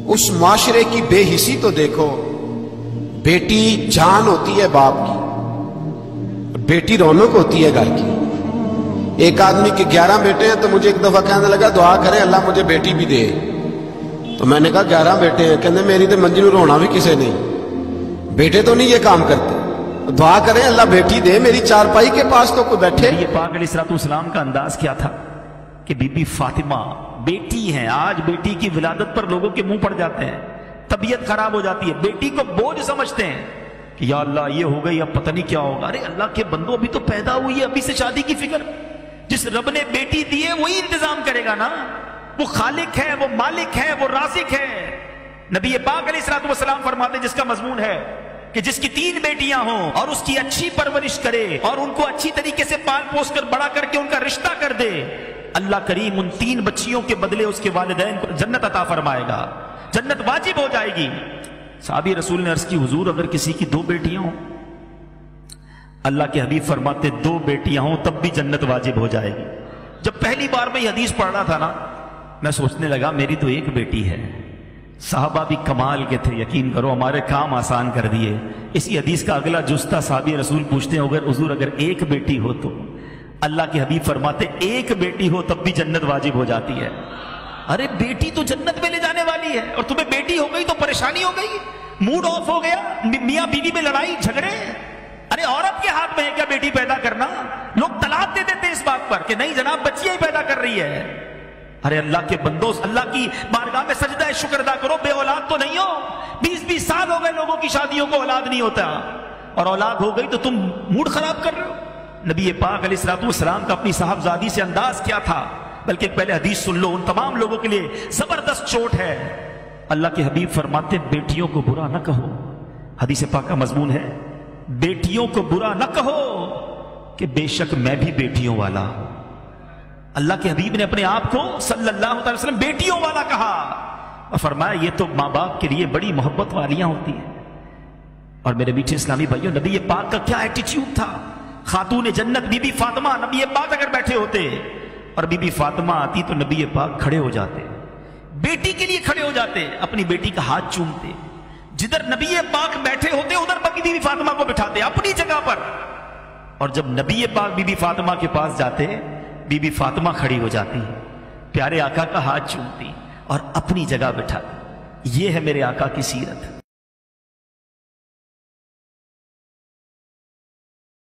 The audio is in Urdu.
اس معاشرے کی بے حسی تو دیکھو، بیٹی جان ہوتی ہے باپ کی، بیٹی رونق ہوتی ہے گھر کی۔ ایک آدمی کے 11 بیٹے ہیں تو مجھے ایک دفعہ کہنے لگا دعا کریں اللہ مجھے بیٹی بھی دے۔ تو میں نے کہا 11 بیٹے ہیں، کہنے میری تو منجی نو رونا بھی کسے نہیں، بیٹے تو نہیں یہ کام کرتے، دعا کریں اللہ بیٹی دے، میری چارپائی کے پاس تو کوئی بیٹھے۔ یہ پاک علیہ السلام کا انداز کیا تھا کہ بی بی فاطمہ بیٹی ہیں، آج بیٹی کی ولادت پر لوگوں کے منہ پڑ جاتے ہیں، طبیعت خراب ہو جاتی ہے، بیٹی کو بوجھ سمجھتے ہیں کہ یا اللہ یہ ہو گئی اب پتہ نہیں کیا ہوگا۔ ارے اللہ کے بندو ابھی تو پیدا ہوئی ہے، ابھی سے شادی کی فکر؟ جس رب نے بیٹی دی ہے وہی انتظام کرے گا نا، وہ خالق ہے، وہ مالک ہے، وہ رازق ہے۔ نبی پاک علیہ السلام فرماتے ہیں جس کا مضمون ہے کہ جس کی 3 بیٹیاں ہوں اور اس کی اچھی پرورش کرے اور ان کو اچھی طریقے سے پال پوس کر بڑا کر کے ان کا رشتہ کر دے، اللہ کریم ان 3 بچیوں کے بدلے اس کے والدین کو جنت عطا فرمائے گا، جنت واجب ہو جائے گی۔ صحابی رسول نے عرض کی حضور اگر کسی کی 2 بیٹیاں ہوں، اللہ کے حبیب فرماتے 2 بیٹیاں ہوں تب بھی جنت واجب ہو جائے گی۔ جب پہلی بار میں یہ حدیث پڑھ رہا تھا نا، میں سوچنے لگا میری تو 1 بیٹی ہے۔ صحابہ بھی کمال کے تھے، یقین کرو ہمارے کام آسان کر دیے۔ اسی حدیث کا اگلا جزتا صحابی رسول پوچھتے ہیں حضور اگر 1 بیٹی ہو تو؟ اللہ کے حبیب فرماتے 1 بیٹی ہو تب بھی جنت واجب ہو جاتی ہے۔ ارے بیٹی تو جنت میں لے جانے والی ہے، اور تمہیں بیٹی ہو گئی تو پریشانی ہو گئی، موڈ آف ہو گیا، میاں بیوی میں لڑائی جھگڑے۔ ارے عورت کے ہاتھ میں ہے کیا بیٹی پیدا کرنا؟ لوگ طلاق دے دیتے اس بات پر کہ نہیں جناب بچیاں ہی پیدا کر رہی ہے۔ ارے اللہ کے بندو اللہ کی بارگاہ میں سجدہ شکر ادا کرو، بے اولاد تو نہیں ہو۔ 20 سال ہو گئے لوگوں کی شادیوں کو اولاد نہیں ہوتا، اور اولاد ہو گئی تو تم موڈ خراب کر رہے ہو۔ نبی پاک علیہ السلام کا اپنی صاحبزادی سے انداز کیا تھا؟ بلکہ پہلے حدیث سن لو، ان تمام لوگوں کے لیے زبردست چوٹ ہے۔ اللہ کے حبیب فرماتے بیٹیوں کو برا نہ کہو، حدیث پاک کا مضمون ہے بیٹیوں کو برا نہ کہو کہ بے شک میں بھی بیٹیوں والا ہوں۔ اللہ کے حبیب نے اپنے آپ کو صلی اللہ علیہ وسلم بیٹیوں والا کہا، اور فرمایا یہ تو ماں باپ کے لیے بڑی محبت والیاں ہوتی ہیں۔ اور میرے میٹھے اسلامی بھائیوں، نبی پاک کا کیا ایٹیٹیوڈ تھا؟ خاتون جنت بی بی فاطمہ، نبی پاک اگر بیٹھے ہوتے اور بی بی فاطمہ آتی تو نبی پاک کھڑے ہو جاتے، بیٹی کے لیے کھڑے ہو جاتے، اپنی بیٹی کا ہاتھ چومتے۔ جدھر نبی پاک بیٹھے ہوتے ادھر بی بی فاطمہ کو بٹھاتے اپنی جگہ پر، اور جب نبی پاک بی بی فاطمہ کے پاس جاتے بی بی فاطمہ کھڑی ہو جاتی، پیارے آقا کا ہاتھ چومتی اور اپنی جگہ بٹھاتی۔ یہ ہے میرے آقا کی سیرت۔